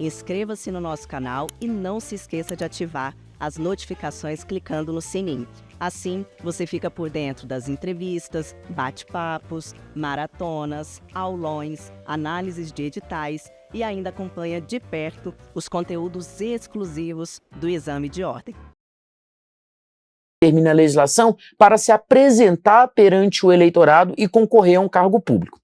Inscreva-se no nosso canal e não se esqueça de ativar as notificações clicando no sininho. Assim, você fica por dentro das entrevistas, bate-papos, maratonas, aulões, análises de editais e ainda acompanha de perto os conteúdos exclusivos do Exame de Ordem. Termina a legislação para se apresentar perante o eleitorado e concorrer a um cargo público.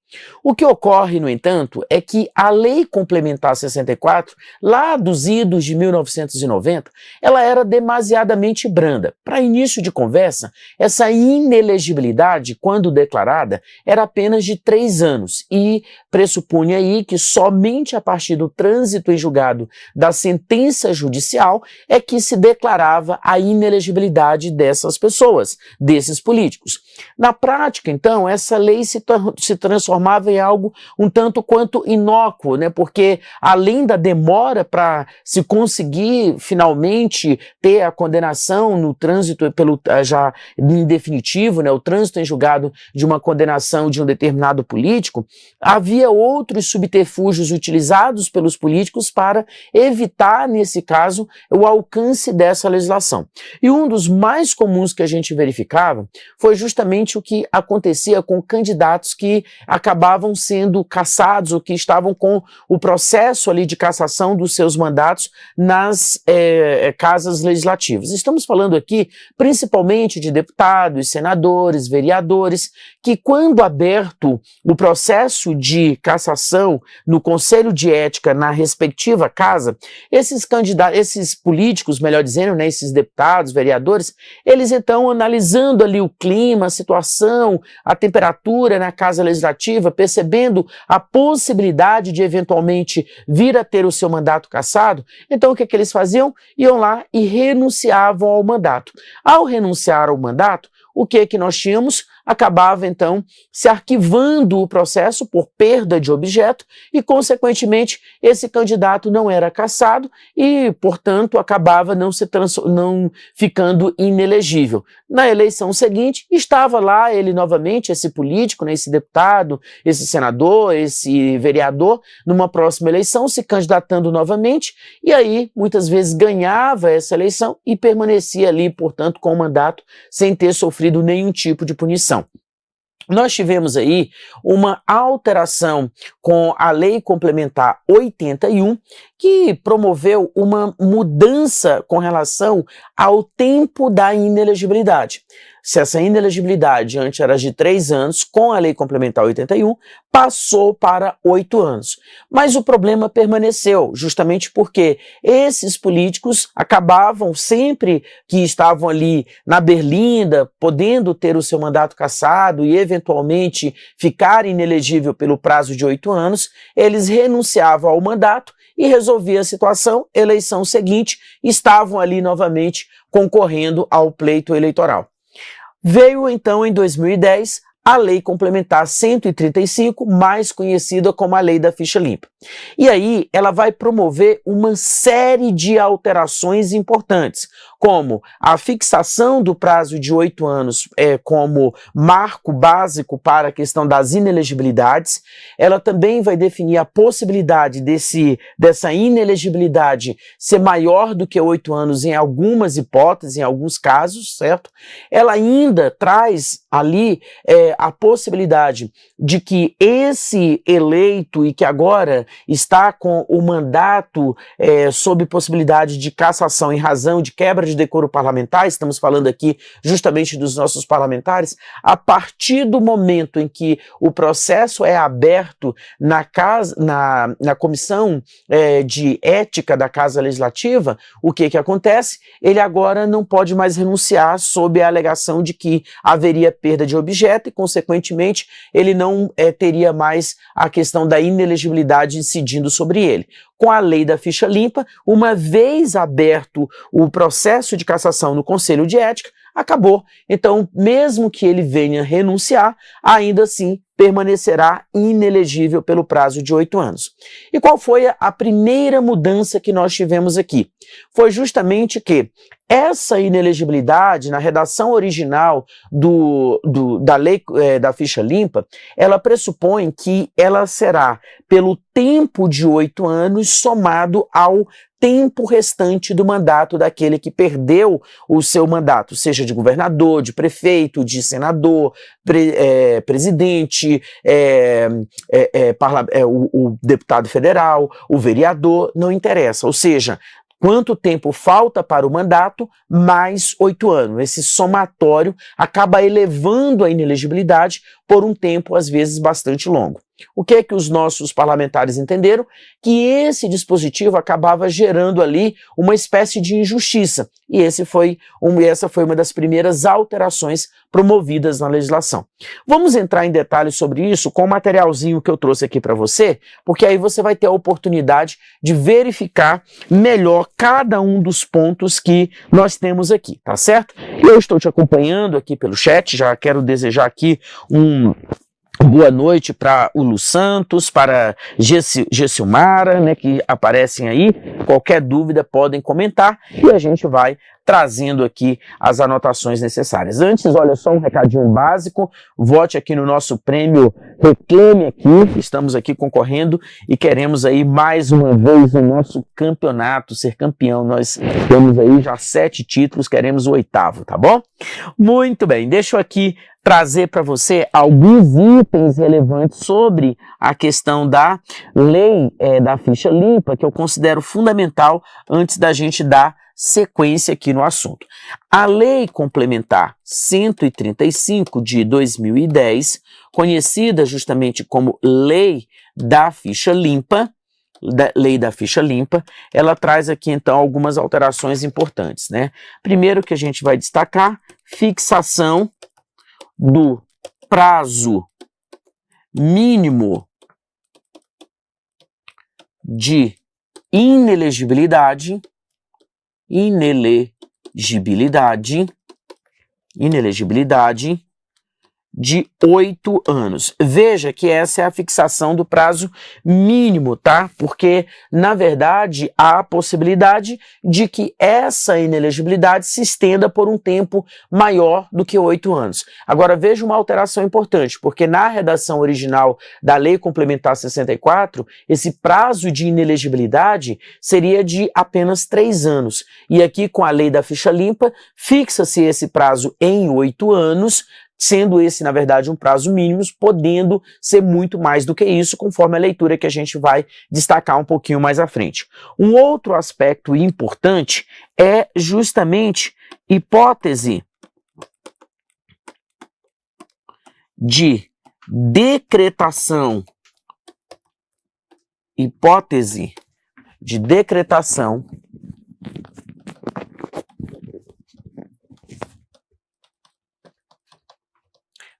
O que ocorre, no entanto, é que a Lei Complementar 64, lá dos idos de 1990, ela era demasiadamente branda. Para início de conversa, essa inelegibilidade, quando declarada, era apenas de 3 anos e pressupunha aí que somente a partir do trânsito em julgado da sentença judicial é que se declarava a inelegibilidade dessas pessoas, desses políticos. Na prática, então, essa lei se transformava em algo um tanto quanto inócuo, né? Porque além da demora para se conseguir finalmente ter a condenação no trânsito pelo já em definitivo, né? O trânsito em julgado de uma condenação de um determinado político, havia outros subterfúgios utilizados pelos políticos para evitar, nesse caso, o alcance dessa legislação. E um dos mais comuns que a gente verificava foi justamente o que acontecia com candidatos que acabavam sendo cassados ou que estavam com o processo ali de cassação dos seus mandatos nas casas legislativas. Estamos falando aqui principalmente de deputados, senadores, vereadores, que quando aberto o processo de cassação no Conselho de Ética na respectiva casa, esses candidatos, esses políticos, melhor dizendo, né, esses deputados, vereadores, eles então analisando ali o clima, a situação, a temperatura na casa legislativa, percebendo a possibilidade de eventualmente vir a ter o seu mandato cassado, então o que eles faziam? Iam lá e renunciavam ao mandato. Ao renunciar ao mandato, o que nós tínhamos? Acabava, então, se arquivando o processo por perda de objeto e, consequentemente, esse candidato não era cassado e, portanto, acabava não ficando inelegível. Na eleição seguinte, estava lá ele novamente, esse político, né, esse deputado, esse senador, esse vereador, numa próxima eleição, se candidatando novamente, e aí, muitas vezes, ganhava essa eleição e permanecia ali, portanto, com o mandato, sem ter sofrido nenhum tipo de punição. Nós tivemos aí uma alteração com a Lei Complementar 81, que promoveu uma mudança com relação ao tempo da inelegibilidade. Se essa inelegibilidade antes era de 3 anos, com a Lei Complementar 81, passou para 8 anos. Mas o problema permaneceu, justamente porque esses políticos acabavam sempre que estavam ali na berlinda, podendo ter o seu mandato cassado e eventualmente ficar inelegível pelo prazo de 8 anos, eles renunciavam ao mandato e resolvia a situação, eleição seguinte, estavam ali novamente concorrendo ao pleito eleitoral. Veio então em 2010 a Lei Complementar 135, mais conhecida como a Lei da Ficha Limpa. E aí ela vai promover uma série de alterações importantes, como a fixação do prazo de 8 anos como marco básico para a questão das inelegibilidades. Ela também vai definir a possibilidade dessa inelegibilidade ser maior do que 8 anos em algumas hipóteses, em alguns casos, certo? Ela ainda traz ali a possibilidade de que esse eleito e que agora está com o mandato sob possibilidade de cassação em razão de quebra de decoro parlamentar, estamos falando aqui justamente dos nossos parlamentares, a partir do momento em que o processo é aberto na comissão de ética da Casa Legislativa, o que acontece? Ele agora não pode mais renunciar sob a alegação de que haveria perda de objeto e, consequentemente, ele não teria mais a questão da inelegibilidade incidindo sobre ele. Com a Lei da Ficha Limpa, uma vez aberto o processo de cassação no Conselho de Ética, acabou. Então, mesmo que ele venha renunciar, ainda assim permanecerá inelegível pelo prazo de 8 anos. E qual foi a primeira mudança que nós tivemos aqui? Foi justamente que Essa inelegibilidade, na redação original da lei da ficha limpa, ela pressupõe que ela será pelo tempo de 8 anos somado ao tempo restante do mandato daquele que perdeu o seu mandato, seja de governador, de prefeito, de senador, presidente, o deputado federal, o vereador, não interessa. Ou seja, quanto tempo falta para o mandato, mais 8 anos. Esse somatório acaba elevando a inelegibilidade por um tempo, às vezes, bastante longo. O que é que os nossos parlamentares entenderam? Que esse dispositivo acabava gerando ali uma espécie de injustiça. E essa foi uma das primeiras alterações promovidas na legislação. Vamos entrar em detalhes sobre isso com o materialzinho que eu trouxe aqui para você, porque aí você vai ter a oportunidade de verificar melhor cada um dos pontos que nós temos aqui, tá certo? Eu estou te acompanhando aqui pelo chat, já quero desejar aqui boa noite para o Lu Santos, para Gessilmara, né, que aparecem aí. Qualquer dúvida podem comentar e a gente vai trazendo aqui as anotações necessárias. Antes, olha só um recadinho básico, vote aqui no nosso prêmio Reclame Aqui, estamos aqui concorrendo e queremos aí mais uma vez o nosso campeonato, ser campeão. Nós temos aí já 7 títulos, queremos o 8º, tá bom? Muito bem, deixa eu aqui trazer para você alguns itens relevantes sobre a questão da lei da ficha limpa, que eu considero fundamental antes da gente dar sequência aqui no assunto. A Lei Complementar 135 de 2010, conhecida justamente como Lei da Ficha Limpa, ela traz aqui então algumas alterações importantes, né? Primeiro que a gente vai destacar, fixação do prazo mínimo de inelegibilidade de 8 anos. Veja que essa é a fixação do prazo mínimo, tá? Porque, na verdade, há a possibilidade de que essa inelegibilidade se estenda por um tempo maior do que 8 anos. Agora, veja uma alteração importante, porque na redação original da Lei Complementar 64, esse prazo de inelegibilidade seria de apenas 3 anos. E aqui, com a Lei da Ficha Limpa, fixa-se esse prazo em 8 anos, sendo esse, na verdade, um prazo mínimo, podendo ser muito mais do que isso, conforme a leitura que a gente vai destacar um pouquinho mais à frente. Um outro aspecto importante é justamente hipótese de decretação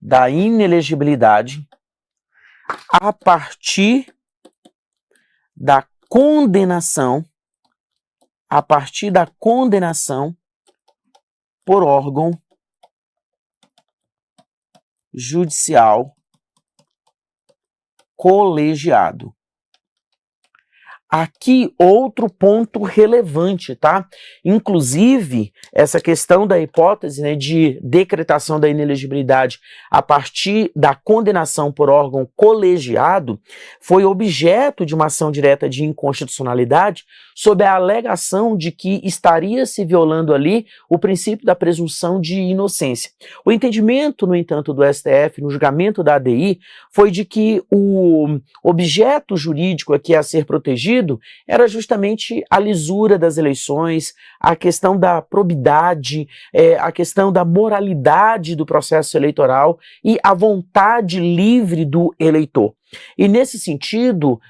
da inelegibilidade a partir da condenação por órgão judicial colegiado. Aqui, outro ponto relevante, tá? Inclusive, essa questão da hipótese, né, de decretação da inelegibilidade a partir da condenação por órgão colegiado foi objeto de uma ação direta de inconstitucionalidade sob a alegação de que estaria se violando ali o princípio da presunção de inocência. O entendimento, no entanto, do STF, no julgamento da ADI, foi de que o objeto jurídico aqui a ser protegido era justamente a lisura das eleições, a questão da probidade, a questão da moralidade do processo eleitoral e a vontade livre do eleitor. E nesse sentido,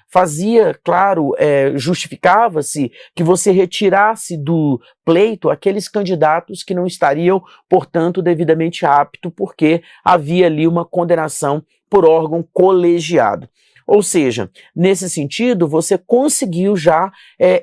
justificava-se que você retirasse do pleito aqueles candidatos que não estariam, portanto, devidamente aptos, porque havia ali uma condenação por órgão colegiado. Ou seja, nesse sentido, você conseguiu já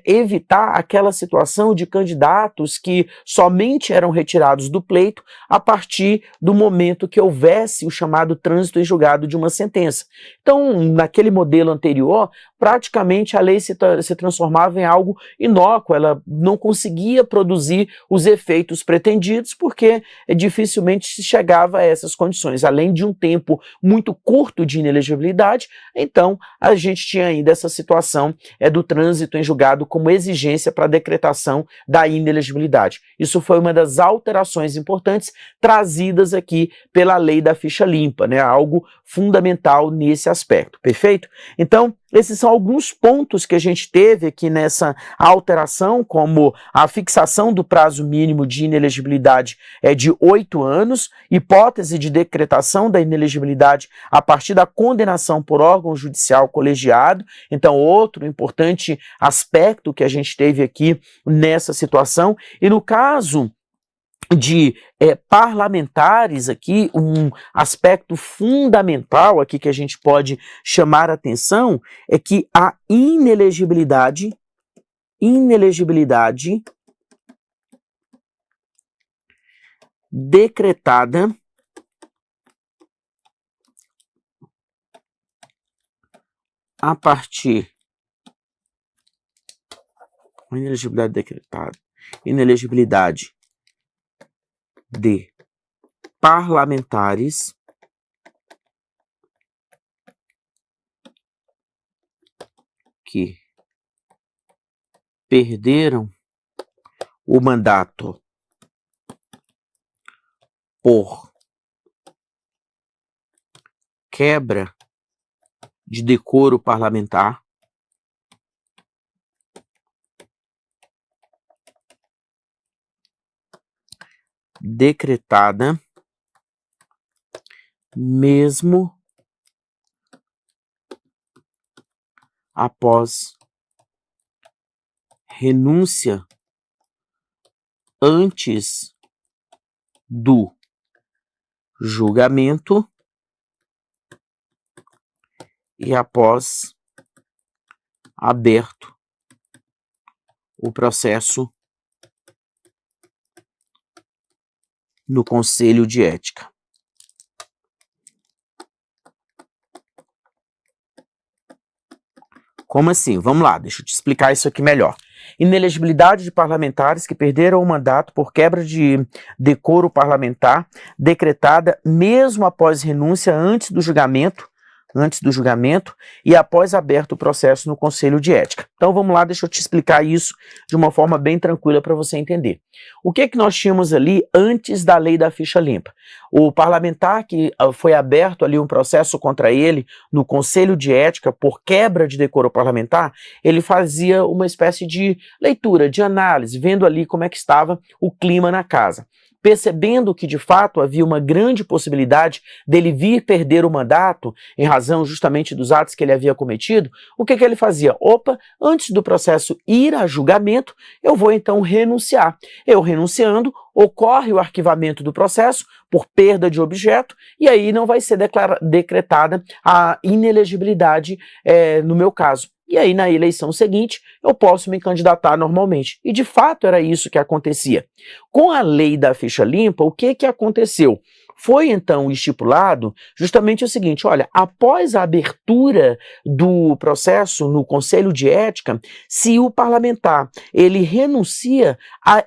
evitar aquela situação de candidatos que somente eram retirados do pleito a partir do momento que houvesse o chamado trânsito em julgado de uma sentença. Então, naquele modelo anterior, praticamente a lei se transformava em algo inócuo, ela não conseguia produzir os efeitos pretendidos, porque dificilmente se chegava a essas condições. Além de um tempo muito curto de inelegibilidade, então a gente tinha ainda essa situação do trânsito em julgado como exigência para a decretação da inelegibilidade. Isso foi uma das alterações importantes trazidas aqui pela lei da ficha limpa, né? Algo fundamental nesse aspecto, perfeito? Então, esses são alguns pontos que a gente teve aqui nessa alteração, como a fixação do prazo mínimo de inelegibilidade de 8 anos, hipótese de decretação da inelegibilidade a partir da condenação por órgão judicial colegiado. Então, outro importante aspecto que a gente teve aqui nessa situação. E no caso de parlamentares aqui, um aspecto fundamental aqui que a gente pode chamar a atenção é que a inelegibilidade decretada a partir inelegibilidade de parlamentares que perderam o mandato por quebra de decoro parlamentar, decretada mesmo após renúncia antes do julgamento e após aberto o processo no Conselho de Ética. Como assim? Vamos lá, deixa eu te explicar isso aqui melhor. Inelegibilidade de parlamentares que perderam o mandato por quebra de decoro parlamentar, decretada mesmo após renúncia antes do julgamento e após aberto o processo no Conselho de Ética. Então vamos lá, deixa eu te explicar isso de uma forma bem tranquila para você entender. O que nós tínhamos ali antes da lei da ficha limpa? O parlamentar que foi aberto ali um processo contra ele no Conselho de Ética por quebra de decoro parlamentar, ele fazia uma espécie de leitura, de análise, vendo ali como é que estava o clima na casa. Percebendo que, de fato, havia uma grande possibilidade dele vir perder o mandato em razão justamente dos atos que ele havia cometido, o que ele fazia? Opa, antes do processo ir a julgamento, eu vou então renunciar. Eu renunciando, ocorre o arquivamento do processo por perda de objeto e aí não vai ser decretada a inelegibilidade no meu caso. E aí, na eleição seguinte, eu posso me candidatar normalmente. E, de fato, era isso que acontecia. Com a lei da ficha limpa, o que aconteceu? Foi, então, estipulado justamente o seguinte, olha, após a abertura do processo no Conselho de Ética, se o parlamentar, ele renuncia,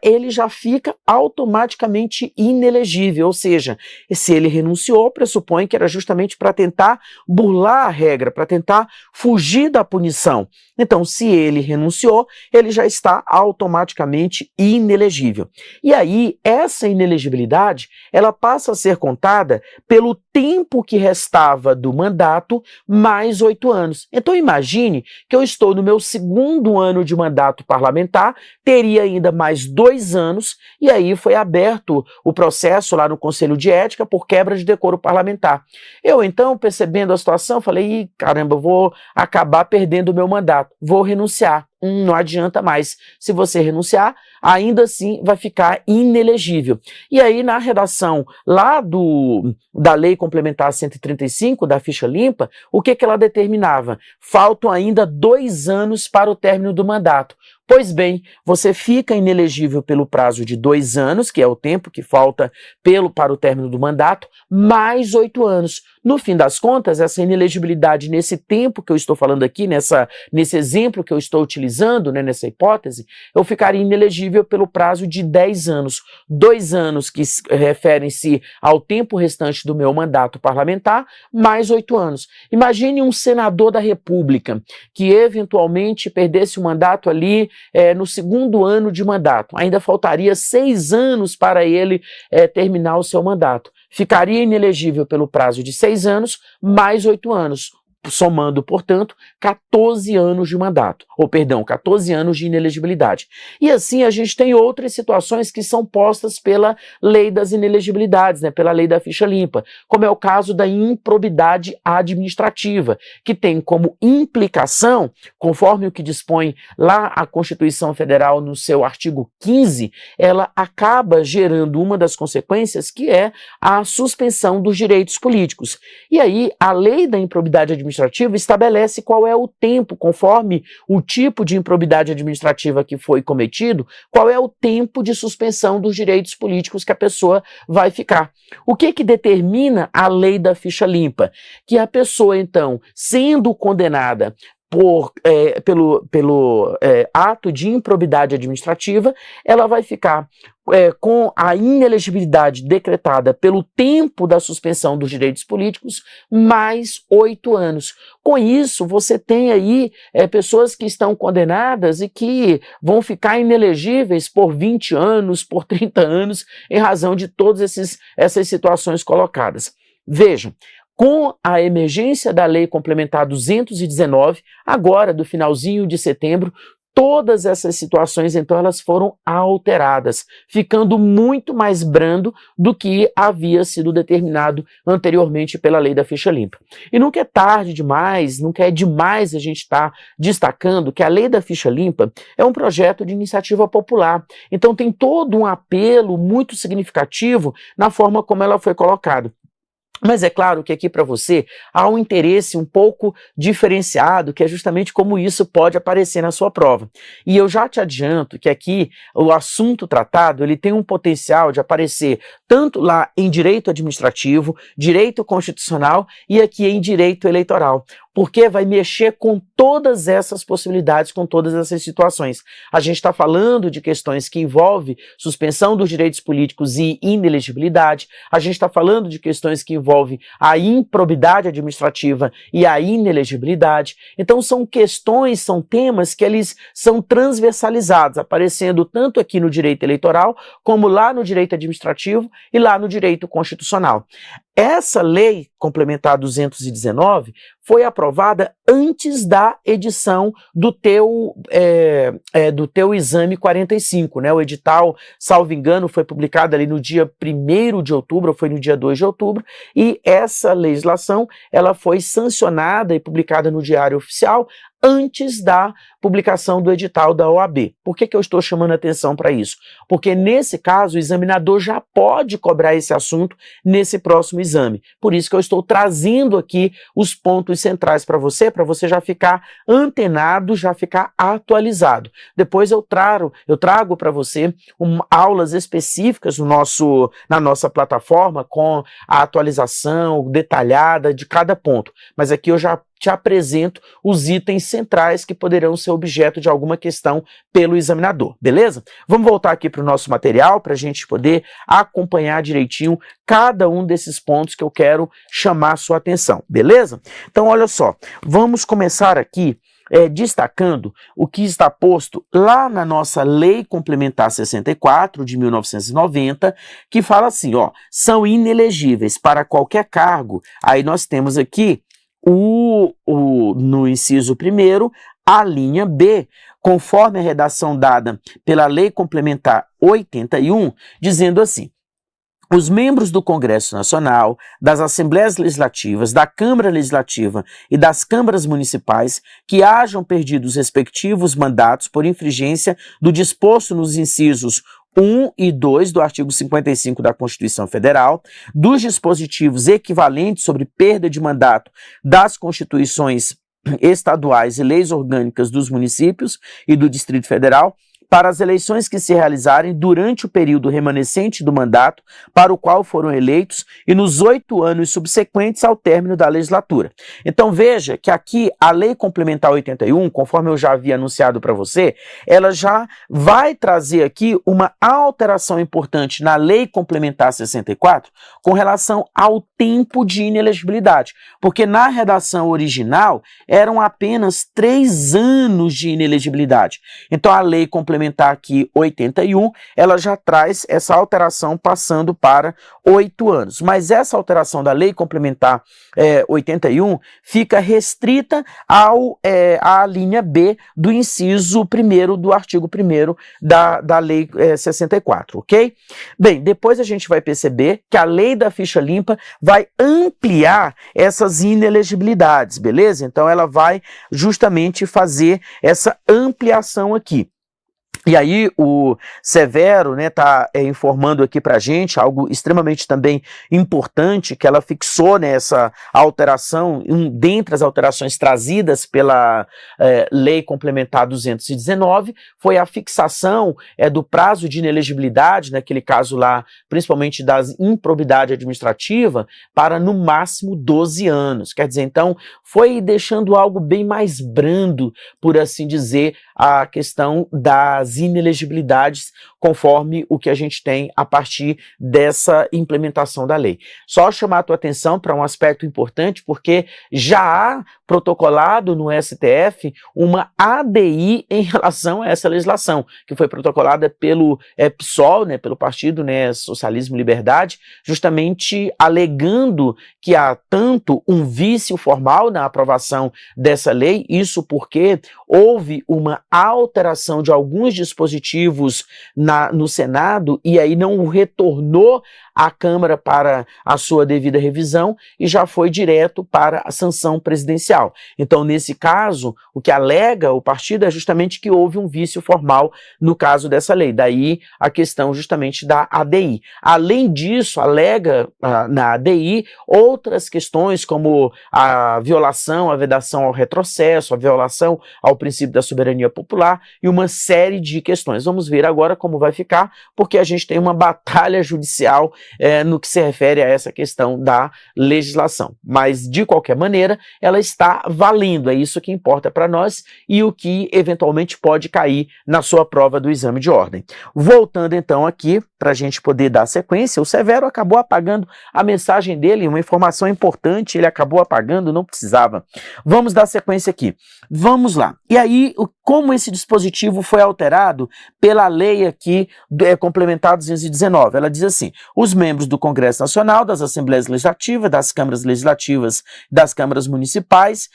ele já fica automaticamente inelegível, ou seja, se ele renunciou, pressupõe que era justamente para tentar burlar a regra, para tentar fugir da punição. Então, se ele renunciou, ele já está automaticamente inelegível. E aí, essa inelegibilidade, ela passa a ser contada pelo tempo que restava do mandato mais 8 anos. Então, imagine que eu estou no meu 2º ano de mandato parlamentar, teria ainda mais 2 anos, e aí foi aberto o processo lá no Conselho de Ética por quebra de decoro parlamentar. Eu, então, percebendo a situação, falei, caramba, eu vou acabar perdendo o meu mandato. Vou renunciar. Não adianta mais. Se você renunciar, ainda assim vai ficar inelegível. E aí, na redação lá da Lei Complementar 135, da ficha limpa, o que ela determinava? Faltam ainda 2 anos para o término do mandato. Pois bem, você fica inelegível pelo prazo de 2 anos, que é o tempo que falta para o término do mandato, mais 8 anos. No fim das contas, essa inelegibilidade nesse tempo que eu estou falando aqui, nesse exemplo que eu estou utilizando, né, nessa hipótese, eu ficaria inelegível pelo prazo de 10 anos. 2 anos que referem-se ao tempo restante do meu mandato parlamentar, mais 8 anos. Imagine um senador da República que eventualmente perdesse o mandato ali no 2º ano de mandato. Ainda faltaria 6 anos para ele terminar o seu mandato. Ficaria inelegível pelo prazo de 6 anos, mais 8 anos, somando, portanto, 14 anos de mandato, 14 anos de inelegibilidade. E assim a gente tem outras situações que são postas pela lei das inelegibilidades, né, pela lei da ficha limpa, como é o caso da improbidade administrativa, que tem como implicação, conforme o que dispõe lá a Constituição Federal no seu artigo 15, ela acaba gerando uma das consequências que é a suspensão dos direitos políticos. E aí a lei da improbidade administrativa estabelece qual é o tempo, conforme o tipo de improbidade administrativa que foi cometido, qual é o tempo de suspensão dos direitos políticos que a pessoa vai ficar. O que determina a lei da ficha limpa? Que a pessoa, então, sendo condenada pelo ato de improbidade administrativa, ela vai ficar com a inelegibilidade decretada pelo tempo da suspensão dos direitos políticos, mais 8 anos. Com isso, você tem aí pessoas que estão condenadas e que vão ficar inelegíveis por 20 anos, por 30 anos, em razão de todas essas situações colocadas. Vejam, com a emergência da Lei Complementar 219, agora do finalzinho de setembro, todas essas situações, então, elas foram alteradas, ficando muito mais brando do que havia sido determinado anteriormente pela lei da ficha limpa. E nunca é tarde demais, nunca é demais a gente estar destacando que a lei da ficha limpa é um projeto de iniciativa popular. Então tem todo um apelo muito significativo na forma como ela foi colocada. Mas é claro que aqui para você há um interesse um pouco diferenciado, que é justamente como isso pode aparecer na sua prova. E eu já te adianto que aqui o assunto tratado ele tem um potencial de aparecer tanto lá em direito administrativo, direito constitucional e aqui em direito eleitoral. Porque vai mexer com todas essas possibilidades, com todas essas situações. A gente está falando de questões que envolvem suspensão dos direitos políticos e inelegibilidade, a gente está falando de questões que envolvem a improbidade administrativa e a inelegibilidade. Então são questões, são temas que eles são transversalizados, aparecendo tanto aqui no direito eleitoral, como lá no direito administrativo e lá no direito constitucional. Essa lei complementar 219 foi aprovada antes da edição do teu exame 45, né? O edital, salvo engano, foi publicado ali no dia 1º de outubro, ou foi no dia 2 de outubro, e essa legislação ela foi sancionada e publicada no Diário Oficial antes da publicação do edital da OAB. Por que eu estou chamando a atenção para isso? Porque nesse caso o examinador já pode cobrar esse assunto nesse próximo exame. Por isso que eu estou trazendo aqui os pontos centrais para você já ficar antenado, já ficar atualizado. Depois eu trago para você aulas específicas na nossa plataforma com a atualização detalhada de cada ponto. Mas aqui eu já te apresento os itens centrais que poderão ser objeto de alguma questão pelo examinador, beleza? Vamos voltar aqui para o nosso material para a gente poder acompanhar direitinho cada um desses pontos que eu quero chamar a sua atenção, beleza? Então, olha só, vamos começar aqui destacando o que está posto lá na nossa Lei Complementar 64 de 1990, que fala assim, ó, são inelegíveis para qualquer cargo. Aí nós temos aqui no inciso 1º, a linha B, conforme a redação dada pela Lei Complementar 81, dizendo assim: os membros do Congresso Nacional, das Assembleias Legislativas, da Câmara Legislativa e das câmaras municipais que hajam perdido os respectivos mandatos por infringência do disposto nos incisos 1 e 2 do artigo 55 da Constituição Federal, dos dispositivos equivalentes sobre perda de mandato das Constituições estaduais e leis orgânicas dos municípios e do Distrito Federal para as eleições que se realizarem durante o período remanescente do mandato para o qual foram eleitos e nos 8 anos subsequentes ao término da legislatura. Então veja que aqui a Lei Complementar 81, conforme eu já havia anunciado para você, ela já vai trazer aqui uma alteração importante na Lei Complementar 64 com relação ao tempo de inelegibilidade, porque na redação original eram apenas 3 anos de inelegibilidade. Então a Lei Complementar aqui 81, ela já traz essa alteração passando para 8 anos. Mas essa alteração da Lei Complementar 81 fica restrita à linha B do inciso 1º do artigo 1º da Lei 64, ok? Bem, depois a gente vai perceber que a Lei da Ficha Limpa vai ampliar essas inelegibilidades, beleza? Então ela vai justamente fazer essa ampliação aqui. E aí o Severo está informando aqui para a gente algo extremamente também importante que ela fixou nessa alteração, dentre as alterações trazidas pela Lei Complementar 219, foi a fixação do prazo de inelegibilidade, naquele caso lá, principalmente da improbidade administrativa, para no máximo 12 anos. Quer dizer, então, foi deixando algo bem mais brando, por assim dizer, a questão das inelegibilidades conforme o que a gente tem a partir dessa implementação da lei. Só chamar a tua atenção para um aspecto importante, porque já há protocolado no STF uma ADI em relação a essa legislação, que foi protocolada pelo PSOL, pelo Partido Socialismo e Liberdade, justamente alegando que há tanto um vício formal na aprovação dessa lei, isso porque houve uma alteração de alguns dispositivos no Senado e aí não retornou à Câmara para a sua devida revisão e já foi direto para a sanção presidencial. Então, nesse caso, o que alega o partido é justamente que houve um vício formal no caso dessa lei. Daí a questão justamente da ADI. Além disso, alega na ADI outras questões como a violação, a vedação ao retrocesso, a violação ao princípio da soberania popular e uma série de questões. Vamos ver agora como vai ficar, porque a gente tem uma batalha judicial no que se refere a essa questão da legislação. Mas, de qualquer maneira, ela está valendo, é isso que importa para nós e o que eventualmente pode cair na sua prova do exame de ordem. Voltando então aqui, para a gente poder dar sequência, o Severo acabou apagando a mensagem dele, uma informação importante, ele acabou apagando, não precisava. Vamos dar sequência aqui. Vamos lá. E aí, como esse dispositivo foi alterado pela lei aqui complementar 219? Ela diz assim: os membros do Congresso Nacional, das Assembleias Legislativas, das Câmaras Legislativas, das Câmaras Municipais,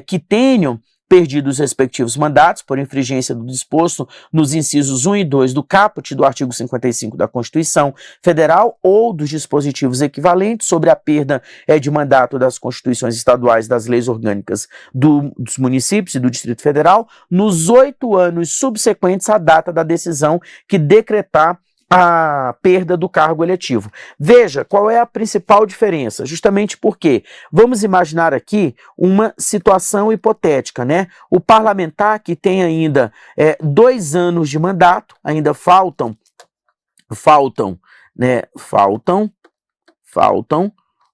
que tenham perdido os respectivos mandatos por infringência do disposto nos incisos 1 e 2 do caput do artigo 55 da Constituição Federal ou dos dispositivos equivalentes sobre a perda de mandato das constituições estaduais, das leis orgânicas dos municípios e do Distrito Federal, nos 8 anos subsequentes à data da decisão que decretar a perda do cargo eletivo. Veja, qual é a principal diferença? Justamente porque, vamos imaginar aqui uma situação hipotética, O parlamentar que tem ainda 2 anos de mandato, ainda faltam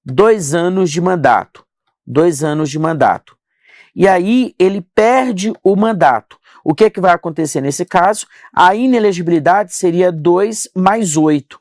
2 anos de mandato, 2 anos de mandato. E aí ele perde o mandato. O que é que vai acontecer nesse caso? A inelegibilidade seria 2 mais 8,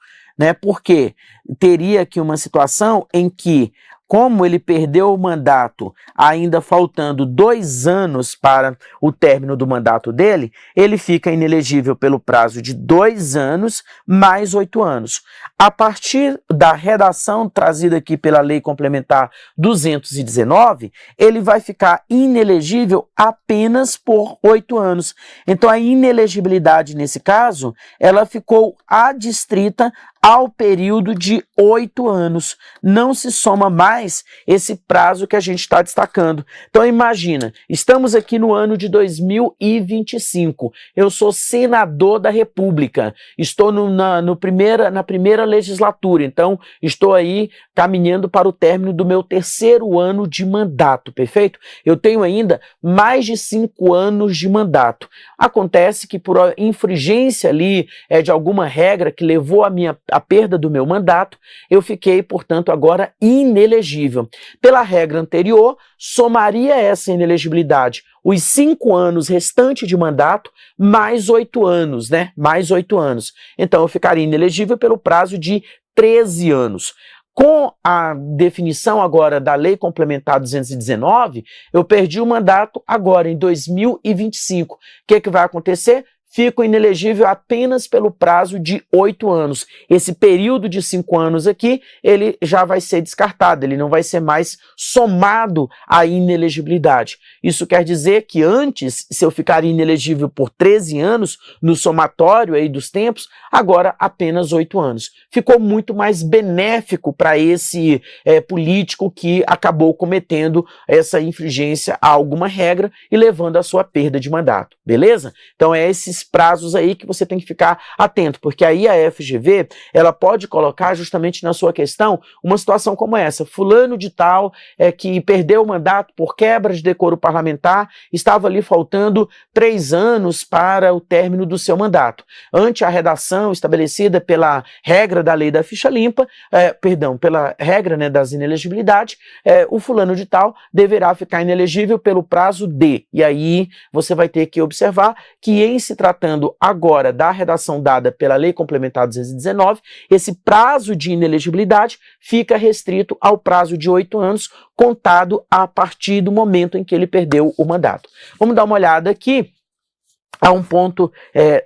Porque teria aqui uma situação em que, como ele perdeu o mandato, ainda faltando 2 anos para o término do mandato dele, ele fica inelegível pelo prazo de 2 anos mais 8 anos. A partir da redação trazida aqui pela Lei Complementar 219, ele vai ficar inelegível apenas por 8 anos. Então a inelegibilidade nesse caso, ela ficou adstrita ao período de 8 anos. Não se soma mais esse prazo que a gente está destacando. Então imagina, estamos aqui no ano de 2025, eu sou senador da República, estou na primeira legislatura, então estou aí caminhando para o término do meu 3º ano de mandato, perfeito? Eu tenho ainda mais de 5 anos de mandato. Acontece que por infringência ali de alguma regra que levou a perda do meu mandato, eu fiquei, portanto, agora inelegível. Pela regra anterior, somaria essa inelegibilidade os 5 anos restantes de mandato, mais 8 anos, né? Mais 8 anos. Então, eu ficaria inelegível pelo prazo de 13 anos. Com a definição agora da Lei Complementar 219, eu perdi o mandato agora, em 2025. O que vai acontecer? Fico inelegível apenas pelo prazo de 8 anos. Esse período de 5 anos aqui, ele já vai ser descartado, ele não vai ser mais somado à inelegibilidade. Isso quer dizer que antes, se eu ficaria inelegível por 13 anos, no somatório aí dos tempos, agora apenas 8 anos. Ficou muito mais benéfico para esse político que acabou cometendo essa infringência a alguma regra e levando à sua perda de mandato, beleza? Então é esses prazos aí que você tem que ficar atento, porque aí a FGV, ela pode colocar justamente na sua questão uma situação como essa: fulano de tal que perdeu o mandato por quebra de decoro parlamentar, estava ali faltando 3 anos para o término do seu mandato. Ante a redação estabelecida pela regra da lei da ficha limpa, pela regra, né, das inelegibilidades, o fulano de tal deverá ficar inelegível pelo prazo de, e aí você vai ter que observar que em se tratando agora da redação dada pela Lei Complementar 219, esse prazo de inelegibilidade fica restrito ao prazo de 8 anos, contado a partir do momento em que ele perdeu o mandato. Vamos dar uma olhada aqui. Há um ponto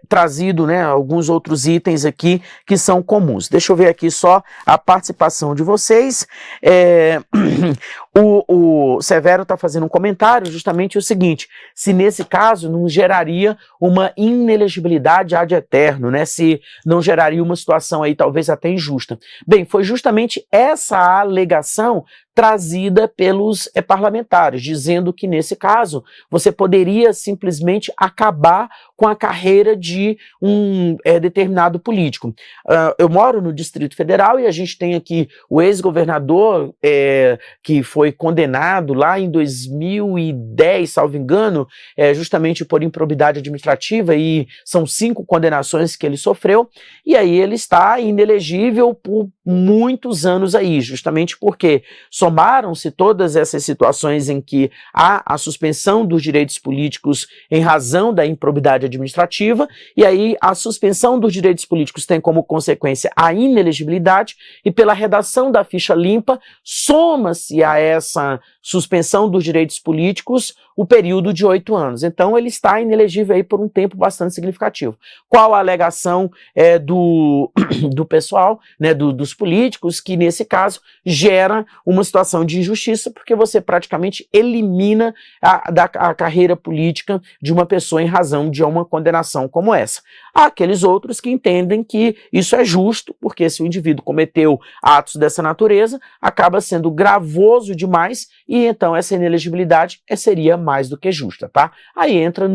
trazido, né, alguns outros itens aqui que são comuns. Deixa eu ver aqui só a participação de vocês. O Severo está fazendo um comentário justamente o seguinte: se nesse caso não geraria uma inelegibilidade ad eterno, né, se não geraria uma situação aí talvez até injusta. Bem, foi justamente essa a alegação trazida pelos parlamentares, dizendo que nesse caso você poderia simplesmente acabar com a carreira de um determinado político. Eu moro no Distrito Federal e a gente tem aqui o ex-governador que foi condenado lá em 2010, salvo engano, justamente por improbidade administrativa, e são 5 condenações que ele sofreu, e aí ele está inelegível por muitos anos aí, justamente porque somaram-se todas essas situações em que há a suspensão dos direitos políticos em razão da improbidade administrativa, e aí a suspensão dos direitos políticos tem como consequência a inelegibilidade, e pela redação da ficha limpa, soma-se a essa suspensão dos direitos políticos o período de 8 anos. Então ele está inelegível aí por um tempo bastante significativo. Qual a alegação do pessoal, né, dos políticos, que nesse caso gera uma situação de injustiça, porque você praticamente elimina a carreira política de uma pessoa em razão de uma condenação como essa. Há aqueles outros que entendem que isso é justo, porque se o indivíduo cometeu atos dessa natureza, acaba sendo gravoso demais, e então essa inelegibilidade seria mais do que justa, tá? Aí entra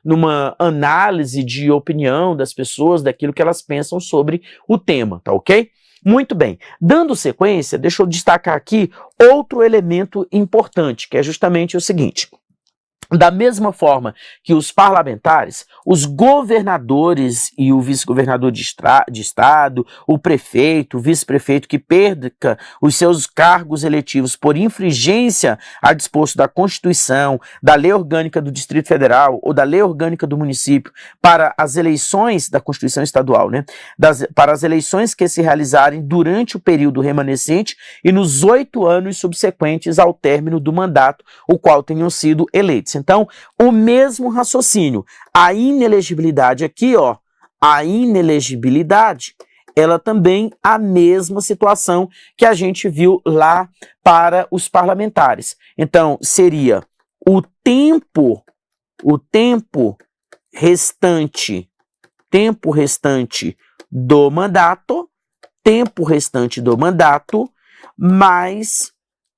numa análise de opinião das pessoas, daquilo que elas pensam sobre o tema, tá ok? Muito bem. Dando sequência, deixa eu destacar aqui outro elemento importante, que é justamente o seguinte: da mesma forma que os parlamentares, os governadores e o vice-governador de estado, o prefeito, o vice-prefeito que perca os seus cargos eletivos por infringência a disposto da Constituição, da Lei Orgânica do Distrito Federal ou da Lei Orgânica do município para as eleições da Constituição Estadual, né, para as eleições que se realizarem durante o período remanescente e nos 8 anos subsequentes ao término do mandato, o qual tenham sido eleitos. Então, o mesmo raciocínio, a inelegibilidade aqui, ó, a inelegibilidade, ela também a mesma situação que a gente viu lá para os parlamentares. Então, seria o tempo restante do mandato tempo restante do mandato mais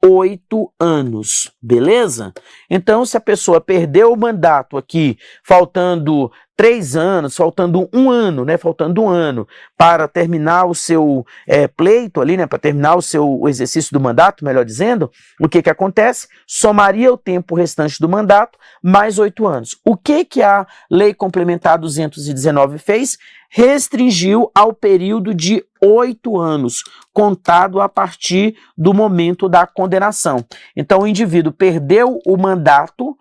8 anos, beleza? Então, se a pessoa perdeu o mandato aqui, faltando 3 anos, faltando um ano, né? Faltando um ano para terminar o seu pleito ali, né? Para terminar o exercício do mandato, melhor dizendo, o que que acontece? Somaria o tempo restante do mandato mais 8 anos. O que que a Lei Complementar 219 fez? Restringiu ao período de 8 anos, contado a partir do momento da condenação. Então, o indivíduo perdeu o mandato,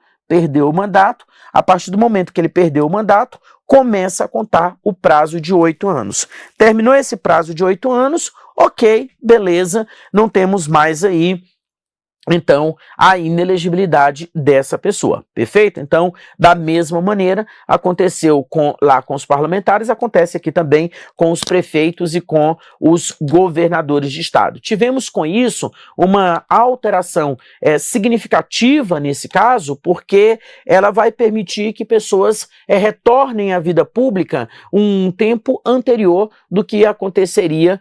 a partir do momento que ele perdeu o mandato, começa a contar o prazo de 8 anos. Terminou esse prazo de 8 anos, ok, beleza, não temos mais aí, então, a inelegibilidade dessa pessoa, perfeito? Então, da mesma maneira, aconteceu lá com os parlamentares, acontece aqui também com os prefeitos e com os governadores de estado. Tivemos com isso uma alteração significativa nesse caso, porque ela vai permitir que pessoas retornem à vida pública um tempo anterior do que aconteceria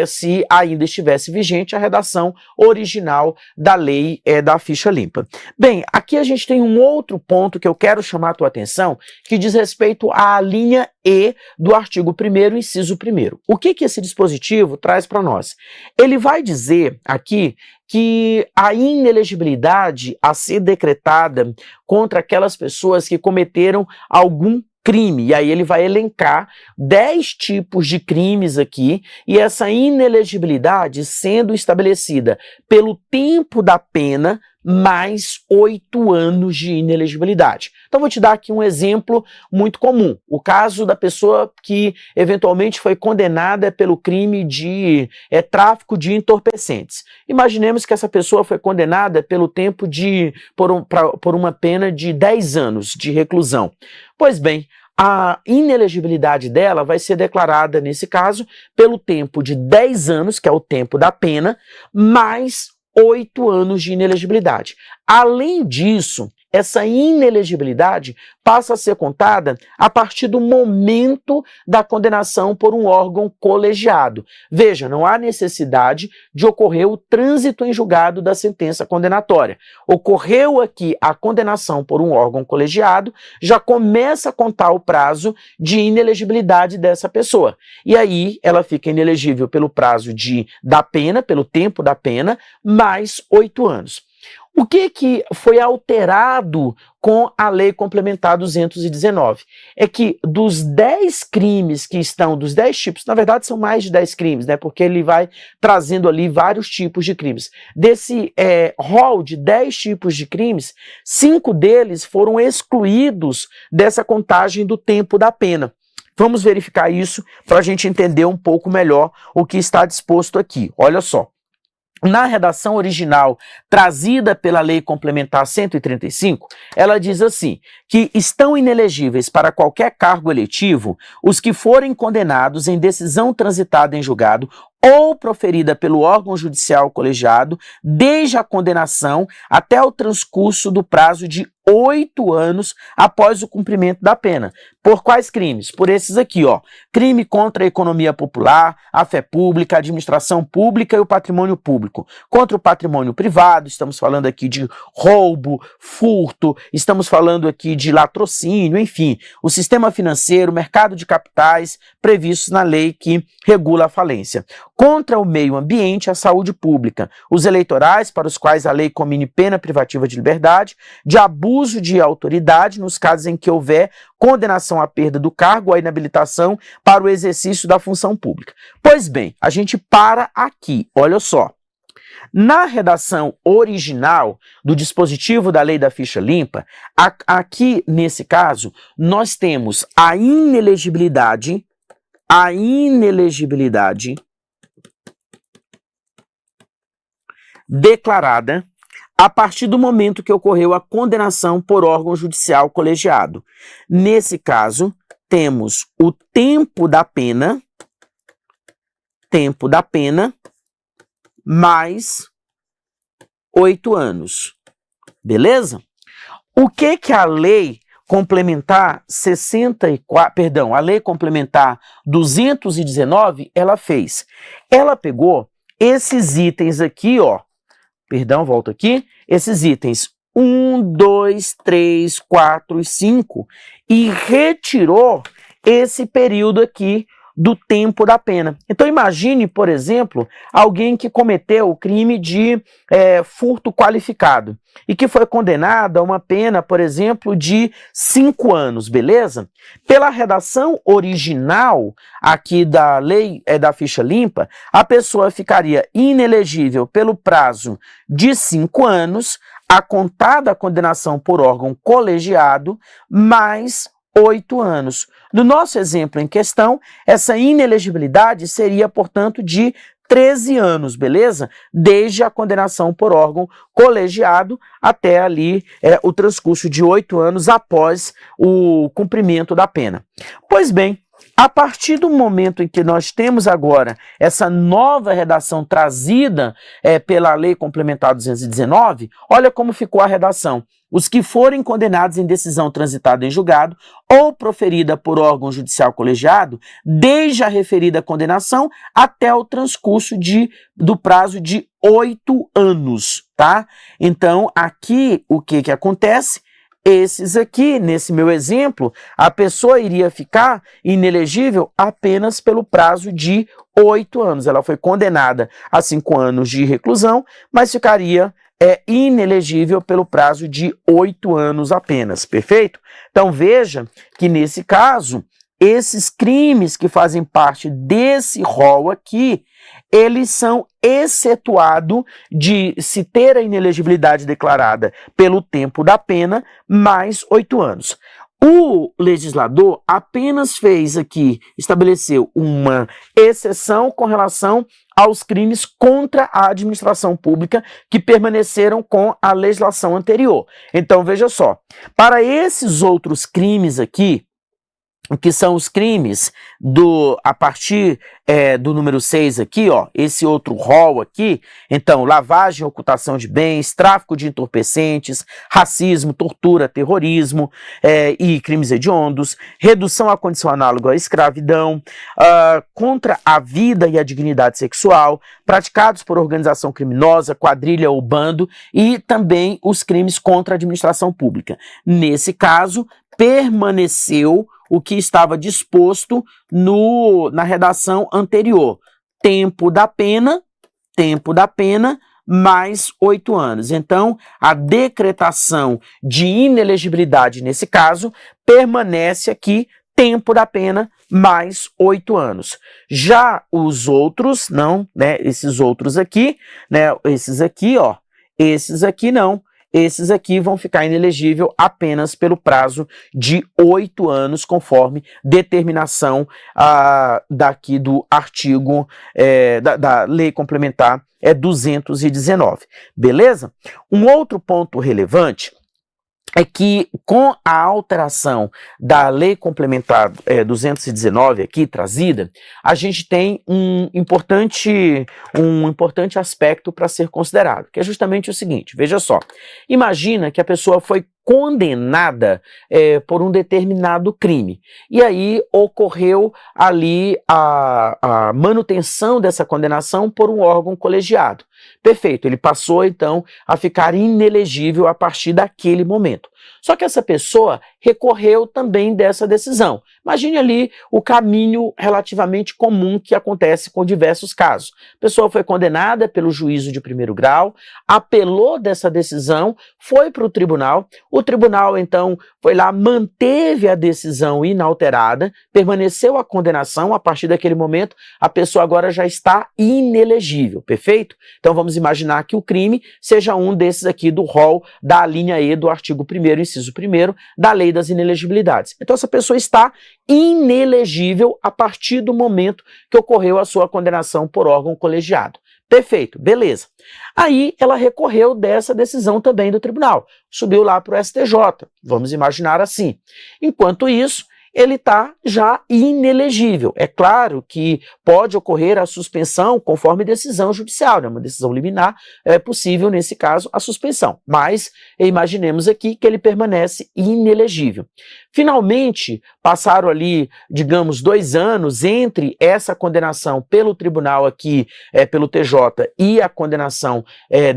se ainda estivesse vigente a redação original da lei da ficha limpa. Bem, aqui a gente tem um outro ponto que eu quero chamar a tua atenção, que diz respeito à linha E do artigo 1º, inciso 1º. O que que esse dispositivo traz para nós? Ele vai dizer aqui que a inelegibilidade a ser decretada contra aquelas pessoas que cometeram algum crime, e aí ele vai elencar 10 tipos de crimes aqui, e essa inelegibilidade sendo estabelecida pelo tempo da pena mais 8 anos de inelegibilidade. Então vou te dar aqui um exemplo muito comum, o caso da pessoa que eventualmente foi condenada pelo crime de tráfico de entorpecentes. Imaginemos que essa pessoa foi condenada pelo tempo por uma pena de 10 anos de reclusão. Pois bem, a inelegibilidade dela vai ser declarada, nesse caso, pelo tempo de 10 anos, que é o tempo da pena, mais 8 anos de inelegibilidade. Além disso, essa inelegibilidade passa a ser contada a partir do momento da condenação por um órgão colegiado. Veja, não há necessidade de ocorrer o trânsito em julgado da sentença condenatória. Ocorreu aqui a condenação por um órgão colegiado, já começa a contar o prazo de inelegibilidade dessa pessoa. E aí ela fica inelegível pelo prazo da pena, pelo tempo da pena, mais 8 anos. O que foi alterado com a Lei Complementar 219? É que dos 10 crimes que estão, dos 10 tipos, na verdade são mais de 10 crimes, né? Porque ele vai trazendo ali vários tipos de crimes. Desse rol de 10 tipos de crimes, 5 deles foram excluídos dessa contagem do tempo da pena. Vamos verificar isso para a gente entender um pouco melhor o que está disposto aqui. Olha só. Na redação original trazida pela Lei Complementar 135, ela diz assim, que estão inelegíveis para qualquer cargo eletivo os que forem condenados em decisão transitada em julgado ou proferida pelo órgão judicial colegiado, desde a condenação até o transcurso do prazo de 8 anos após o cumprimento da pena. Por quais crimes? Por esses aqui, ó. Crime contra a economia popular, a fé pública, a administração pública e o patrimônio público. Contra o patrimônio privado, estamos falando aqui de roubo, furto, estamos falando aqui de latrocínio, enfim, o sistema financeiro, mercado de capitais, previstos na lei que regula a falência. Contra o meio ambiente, a saúde pública, os eleitorais, para os quais a lei comine pena privativa de liberdade, de abuso de autoridade, nos casos em que houver condenação à perda do cargo ou à inabilitação para o exercício da função pública. Pois bem, a gente para aqui, olha só. Na redação original do dispositivo da lei da ficha limpa, aqui nesse caso, nós temos a inelegibilidade declarada a partir do momento que ocorreu a condenação por órgão judicial colegiado. Nesse caso, temos o tempo da pena mais 8 anos. Beleza? O que a Lei complementar 64, perdão, a lei complementar 219, ela fez. Ela pegou esses itens aqui, ó, perdão, volto aqui, esses itens 1, 2, 3, 4 e 5 e retirou esse período aqui do tempo da pena. Então imagine, por exemplo, alguém que cometeu o crime de furto qualificado e que foi condenado a uma pena, por exemplo, de 5 anos, beleza? Pela redação original aqui da lei da ficha limpa, a pessoa ficaria inelegível pelo prazo de 5 anos, a contar da condenação por órgão colegiado, mais 8 anos. No nosso exemplo em questão, essa inelegibilidade seria, portanto, de 13 anos, beleza? Desde a condenação por órgão colegiado até ali o transcurso de 8 anos após o cumprimento da pena. Pois bem, a partir do momento em que nós temos agora essa nova redação trazida pela Lei Complementar 219, olha como ficou a redação. Os que forem condenados em decisão transitada em julgado ou proferida por órgão judicial colegiado, desde a referida condenação até o transcurso do prazo de 8 anos, tá? Então, aqui, o que acontece? Esses aqui, nesse meu exemplo, a pessoa iria ficar inelegível apenas pelo prazo de 8 anos. Ela foi condenada a 5 anos de reclusão, mas ficaria inelegível pelo prazo de 8 anos apenas, perfeito? Então veja que nesse caso, esses crimes que fazem parte desse rol aqui, eles são excetuados de se ter a inelegibilidade declarada pelo tempo da pena, mais 8 anos. O legislador apenas fez aqui, estabeleceu uma exceção com relação aos crimes contra a administração pública que permaneceram com a legislação anterior. Então, veja só, para esses outros crimes aqui, que são os crimes a partir do número 6 aqui, ó, esse outro rol aqui, então, lavagem, ocultação de bens, tráfico de entorpecentes, racismo, tortura, terrorismo e crimes hediondos, redução à condição análoga à escravidão, contra a vida e a dignidade sexual, praticados por organização criminosa, quadrilha ou bando, e também os crimes contra a administração pública. Nesse caso, permaneceu o que estava disposto na redação anterior. Tempo da pena, mais 8 anos. Então, a decretação de inelegibilidade, nesse caso, permanece aqui, tempo da pena, mais 8 anos. Já os outros, não, né? Esses outros aqui, né? Esses aqui, ó, esses aqui não. Esses aqui vão ficar inelegível apenas pelo prazo de 8 anos, conforme determinação daqui do artigo da Lei Complementar 219. Beleza? Um outro ponto relevante é que, com a alteração da Lei Complementar 219 aqui trazida, a gente tem um importante aspecto para ser considerado, que é justamente o seguinte, veja só, imagina que a pessoa foi condenada por um determinado crime, e aí ocorreu ali a manutenção dessa condenação por um órgão colegiado. Perfeito, ele passou então a ficar inelegível a partir daquele momento. Só que essa pessoa recorreu também dessa decisão. Imagine ali o caminho relativamente comum que acontece com diversos casos. A pessoa foi condenada pelo juízo de primeiro grau, apelou dessa decisão, foi para o tribunal então foi lá, manteve a decisão inalterada, permaneceu a condenação, a partir daquele momento a pessoa agora já está inelegível, perfeito? Então vamos imaginar que o crime seja um desses aqui do rol da linha E do artigo 1º, inciso 1º, da Lei das Inelegibilidades. Então essa pessoa está inelegível a partir do momento que ocorreu a sua condenação por órgão colegiado. Perfeito, beleza. Aí ela recorreu dessa decisão também do tribunal, subiu lá para o STJ, vamos imaginar assim. Enquanto isso, ele está já inelegível. É claro que pode ocorrer a suspensão conforme decisão judicial, né? Uma decisão liminar, é possível, nesse caso, a suspensão. Mas imaginemos aqui que ele permanece inelegível. Finalmente, passaram ali, digamos, 2 anos entre essa condenação pelo tribunal aqui, pelo TJ, e a condenação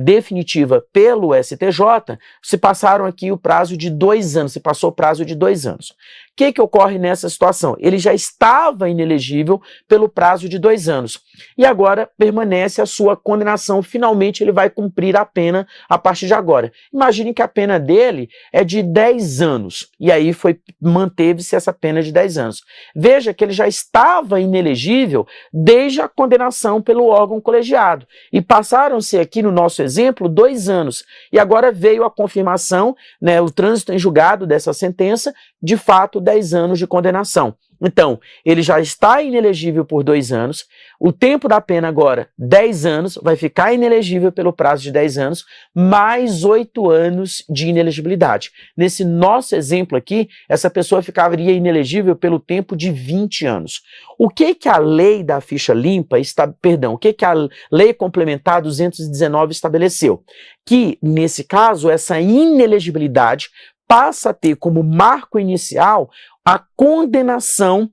definitiva pelo STJ, se passaram aqui o prazo de 2 anos, se passou o prazo de 2 anos. O que ocorre nessa situação? Ele já estava inelegível pelo prazo de 2 anos e agora permanece a sua condenação. Finalmente ele vai cumprir a pena a partir de agora. Imagine que a pena dele é de 10 anos e aí manteve-se essa pena de 10 anos. Veja que ele já estava inelegível desde a condenação pelo órgão colegiado e passaram-se aqui no nosso exemplo 2 anos e agora veio a confirmação, né, o trânsito em julgado dessa sentença, de fato 10 anos de condenação. Então, ele já está inelegível por 2 anos, o tempo da pena agora, 10 anos, vai ficar inelegível pelo prazo de 10 anos, mais 8 anos de inelegibilidade. Nesse nosso exemplo aqui, essa pessoa ficaria inelegível pelo tempo de 20 anos. O que a lei da ficha limpa, o que a lei complementar 219 estabeleceu? Que, nesse caso, essa inelegibilidade passa a ter como marco inicial a condenação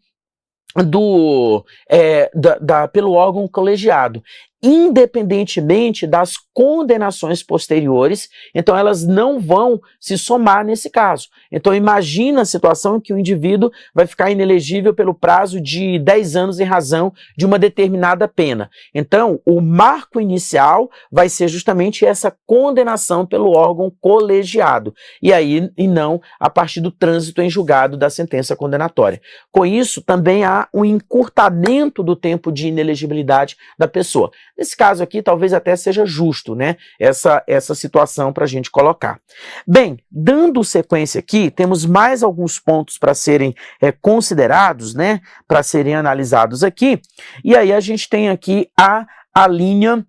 pelo órgão colegiado, independentemente das condenações posteriores, então elas não vão se somar nesse caso. Então imagina a situação em que o indivíduo vai ficar inelegível pelo prazo de 10 anos em razão de uma determinada pena. Então o marco inicial vai ser justamente essa condenação pelo órgão colegiado, e não a partir do trânsito em julgado da sentença condenatória. Com isso também há um encurtamento do tempo de inelegibilidade da pessoa. Nesse caso aqui, talvez até seja justo, né, essa situação para a gente colocar. Bem, dando sequência aqui, temos mais alguns pontos para serem considerados, né, para serem analisados aqui, e aí a gente tem aqui a linha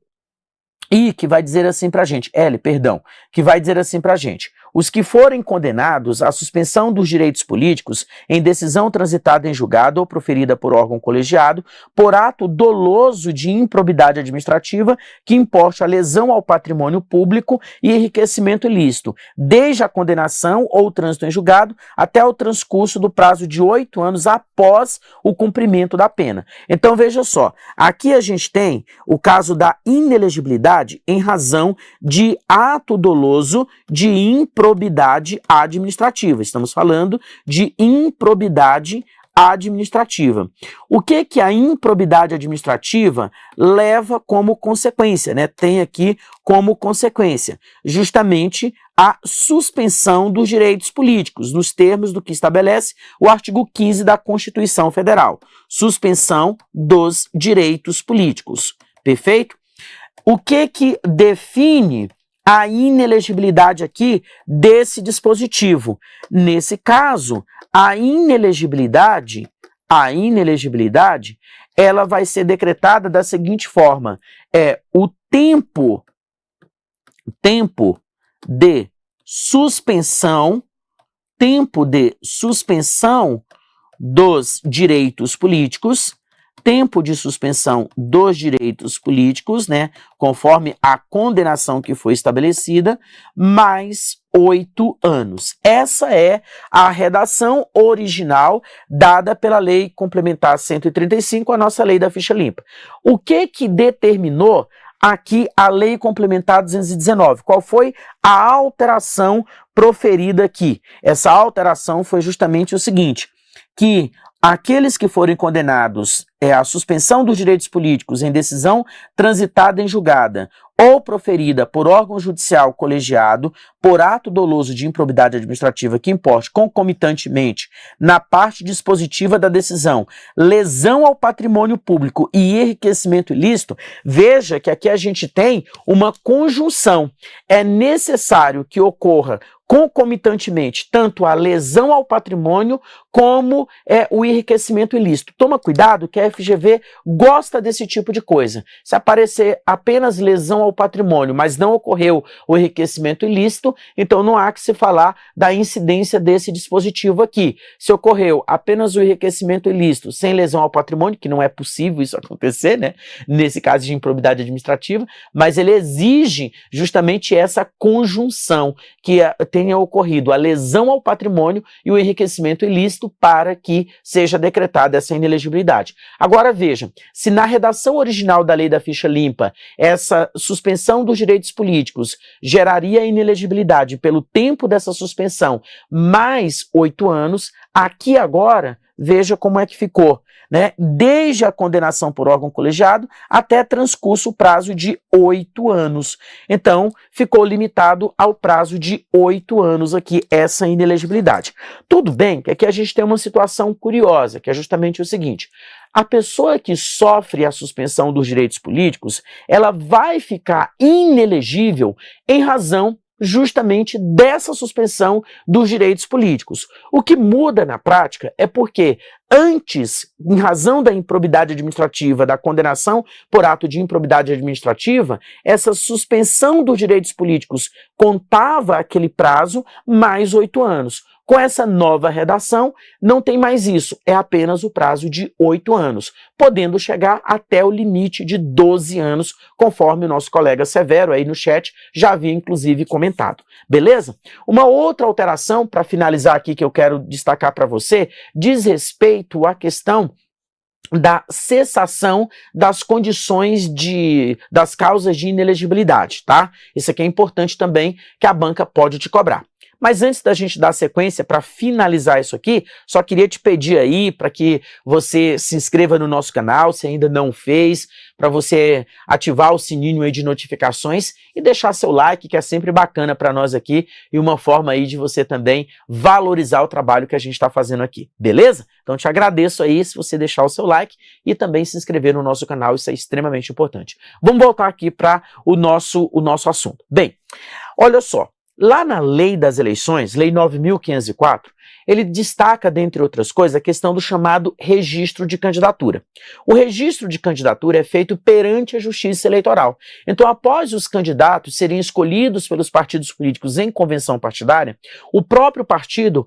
I, que vai dizer assim para a gente, L, perdão, que vai dizer assim para a gente: os que forem condenados à suspensão dos direitos políticos em decisão transitada em julgado ou proferida por órgão colegiado por ato doloso de improbidade administrativa que importe a lesão ao patrimônio público e enriquecimento ilícito, desde a condenação ou trânsito em julgado até o transcurso do prazo de 8 anos após o cumprimento da pena. Então veja só, aqui a gente tem o caso da inelegibilidade em razão de ato doloso de improbidade administrativa. Estamos falando de improbidade administrativa. O que a improbidade administrativa leva como consequência, né? Tem aqui como consequência justamente a suspensão dos direitos políticos, nos termos do que estabelece o artigo 15 da Constituição Federal. Suspensão dos direitos políticos. Perfeito? O que define a inelegibilidade aqui desse dispositivo? Nesse caso, a inelegibilidade, ela vai ser decretada da seguinte forma: o tempo de suspensão dos direitos políticos, né, conforme a condenação que foi estabelecida, mais 8 anos. Essa é a redação original dada pela Lei Complementar 135, a nossa Lei da Ficha Limpa. O que determinou aqui a Lei Complementar 219? Qual foi a alteração proferida aqui? Essa alteração foi justamente o seguinte, que aqueles que forem condenados à suspensão dos direitos políticos em decisão transitada em julgada ou proferida por órgão judicial colegiado por ato doloso de improbidade administrativa que importe concomitantemente na parte dispositiva da decisão lesão ao patrimônio público e enriquecimento ilícito, veja que aqui a gente tem uma conjunção. É necessário que ocorra concomitantemente tanto a lesão ao patrimônio como o enriquecimento ilícito. Toma cuidado que a FGV gosta desse tipo de coisa. Se aparecer apenas lesão ao patrimônio, mas não ocorreu o enriquecimento ilícito, então não há que se falar da incidência desse dispositivo aqui. Se ocorreu apenas o enriquecimento ilícito sem lesão ao patrimônio, que não é possível isso acontecer, né, nesse caso de improbidade administrativa, mas ele exige justamente essa conjunção, que tenha ocorrido a lesão ao patrimônio e o enriquecimento ilícito para que seja decretada essa inelegibilidade. Agora veja, se na redação original da lei da ficha limpa essa suspensão dos direitos políticos geraria inelegibilidade pelo tempo dessa suspensão mais 8 anos, aqui agora veja como é que ficou, né? Desde a condenação por órgão colegiado até transcurso o prazo de 8 anos. Então, ficou limitado ao prazo de 8 anos aqui essa inelegibilidade. Tudo bem que aqui a gente tem uma situação curiosa, que é justamente o seguinte: a pessoa que sofre a suspensão dos direitos políticos, ela vai ficar inelegível em razão justamente dessa suspensão dos direitos políticos. O que muda na prática é porque antes, em razão da improbidade administrativa, da condenação por ato de improbidade administrativa, essa suspensão dos direitos políticos contava aquele prazo mais 8 anos. Com essa nova redação, não tem mais isso, é apenas o prazo de 8 anos, podendo chegar até o limite de 12 anos, conforme o nosso colega Severo aí no chat já havia inclusive comentado. Beleza? Uma outra alteração, para finalizar aqui, que eu quero destacar para você, diz respeito à questão da cessação das condições das causas de inelegibilidade, tá? Isso aqui é importante também, que a banca pode te cobrar. Mas antes da gente dar sequência, para finalizar isso aqui, só queria te pedir aí para que você se inscreva no nosso canal, se ainda não fez, para você ativar o sininho aí de notificações e deixar seu like, que é sempre bacana para nós aqui, e uma forma aí de você também valorizar o trabalho que a gente está fazendo aqui, beleza? Então te agradeço aí se você deixar o seu like e também se inscrever no nosso canal, isso é extremamente importante. Vamos voltar aqui para o nosso assunto. Bem, olha só. Lá na Lei das Eleições, Lei 9.504, ele destaca, dentre outras coisas, a questão do chamado registro de candidatura. O registro de candidatura é feito perante a Justiça Eleitoral. Então, após os candidatos serem escolhidos pelos partidos políticos em convenção partidária, o próprio partido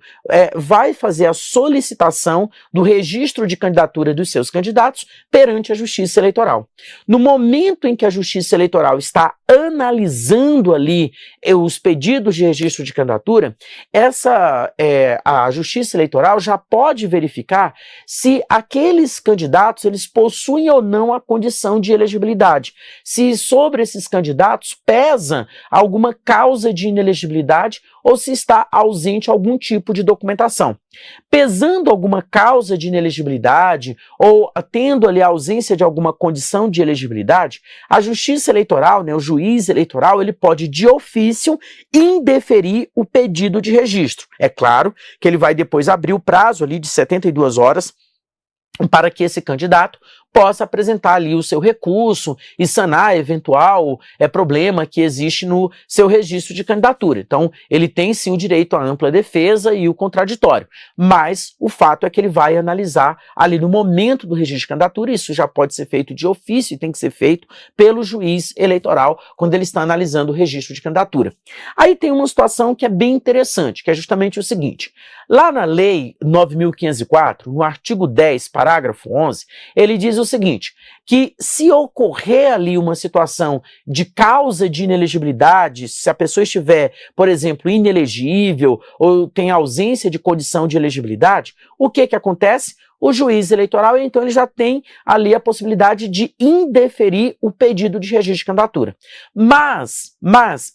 vai fazer a solicitação do registro de candidatura dos seus candidatos perante a Justiça Eleitoral. No momento em que a Justiça Eleitoral está analisando ali os pedidos de registro de candidatura, a Justiça Eleitoral já pode verificar se aqueles candidatos eles possuem ou não a condição de elegibilidade, se sobre esses candidatos pesa alguma causa de inelegibilidade ou se está ausente algum tipo de documentação. Pesando alguma causa de inelegibilidade ou tendo ali a ausência de alguma condição de elegibilidade, a Justiça Eleitoral, né, o juiz eleitoral, ele pode de ofício indeferir o pedido de registro. É claro que ele vai depois abrir o prazo ali de 72 horas para que esse candidato possa apresentar ali o seu recurso e sanar eventual problema que existe no seu registro de candidatura. Então, ele tem sim o direito à ampla defesa e o contraditório, mas o fato é que ele vai analisar ali no momento do registro de candidatura, isso já pode ser feito de ofício e tem que ser feito pelo juiz eleitoral quando ele está analisando o registro de candidatura. Aí tem uma situação que é bem interessante, que é justamente o seguinte: lá na Lei 9.504, no artigo 10, parágrafo 11, ele diz o seguinte, que se ocorrer ali uma situação de causa de inelegibilidade, se a pessoa estiver, por exemplo, inelegível ou tem ausência de condição de elegibilidade, o que acontece? O juiz eleitoral, então, ele já tem ali a possibilidade de indeferir o pedido de registro de candidatura. Mas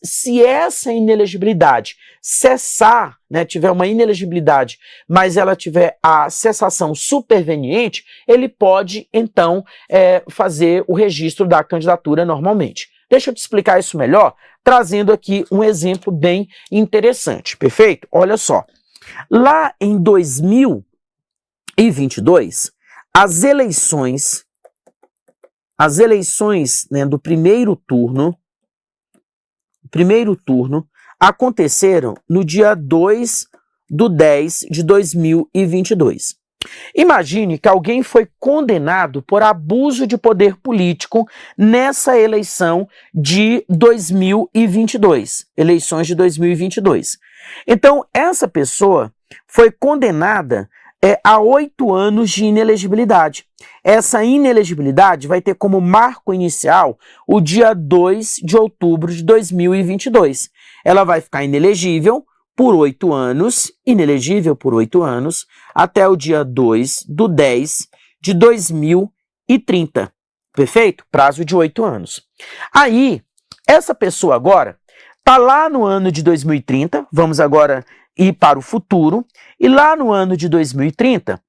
se essa inelegibilidade cessar, né, tiver uma inelegibilidade, mas ela tiver a cessação superveniente, ele pode, então, fazer o registro da candidatura normalmente. Deixa eu te explicar isso melhor, trazendo aqui um exemplo bem interessante, perfeito? Olha só, lá em 2022, as eleições, né, do primeiro turno, aconteceram no dia 2/10/2022. Imagine que alguém foi condenado por abuso de poder político nessa eleição de 2022, eleições de 2022. Então, essa pessoa foi condenada a 8 anos de inelegibilidade. Essa inelegibilidade vai ter como marco inicial o dia 2 de outubro de 2022. Ela vai ficar inelegível por 8 anos, inelegível por 8 anos, até o dia 2/10/2030. Perfeito? Prazo de 8 anos. Aí, essa pessoa agora está lá no ano de 2030, vamos agora ir para o futuro, e lá no ano de 2030,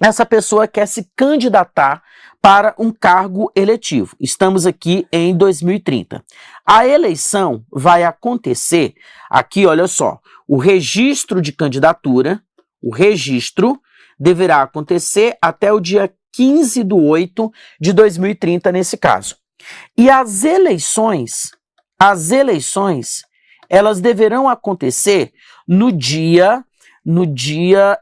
essa pessoa quer se candidatar para um cargo eletivo. Estamos aqui em 2030. A eleição vai acontecer aqui, olha só, o registro de candidatura, o registro deverá acontecer até o dia 15/8/2030 nesse caso. E as eleições, elas deverão acontecer no dia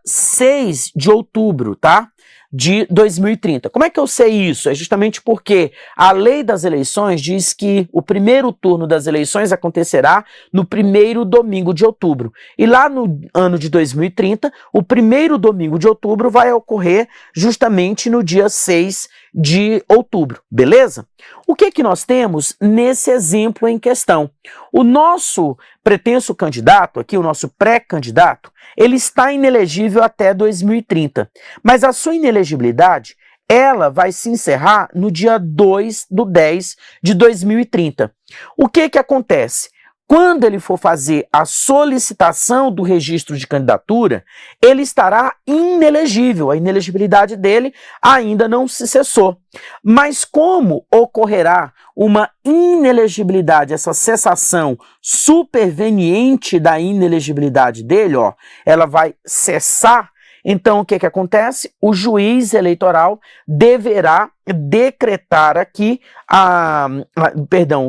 6 de outubro, tá? De 2030. Como é que eu sei isso? É justamente porque a lei das eleições diz que o primeiro turno das eleições acontecerá no primeiro domingo de outubro. E lá no ano de 2030, o primeiro domingo de outubro vai ocorrer justamente no dia 6 de outubro, beleza? O que nós temos nesse exemplo em questão? O nosso pretenso candidato, aqui o nosso pré-candidato, ele está inelegível até 2030, mas a sua inelegibilidade, ela vai se encerrar no dia 2/10/2030. O que acontece? Quando ele for fazer a solicitação do registro de candidatura, ele estará inelegível, a inelegibilidade dele ainda não se cessou. Mas como ocorrerá uma inelegibilidade, essa cessação superveniente da inelegibilidade dele, ó, ela vai cessar. Então, o que acontece? O juiz eleitoral deverá decretar aqui,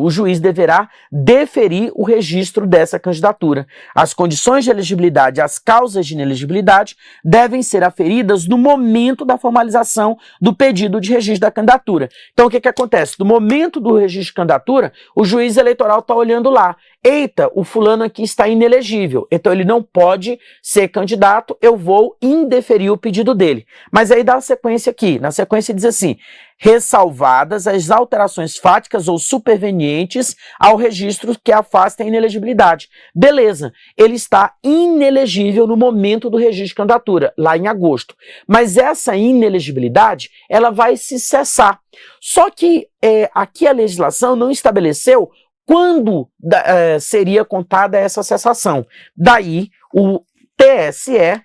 o juiz deverá deferir o registro dessa candidatura. As condições de elegibilidade e as causas de inelegibilidade devem ser aferidas no momento da formalização do pedido de registro da candidatura. Então, o que acontece? No momento do registro de candidatura, o juiz eleitoral está olhando lá. Eita, o fulano aqui está inelegível, então ele não pode ser candidato, eu vou indeferir o pedido dele. Mas aí dá a sequência aqui, na sequência diz assim: ressalvadas as alterações fáticas ou supervenientes ao registro que afastem a inelegibilidade. Beleza, ele está inelegível no momento do registro de candidatura, lá em agosto. Mas essa inelegibilidade, ela vai se cessar. Só que aqui a legislação não estabeleceu quando seria contada essa cessação. Daí, o TSE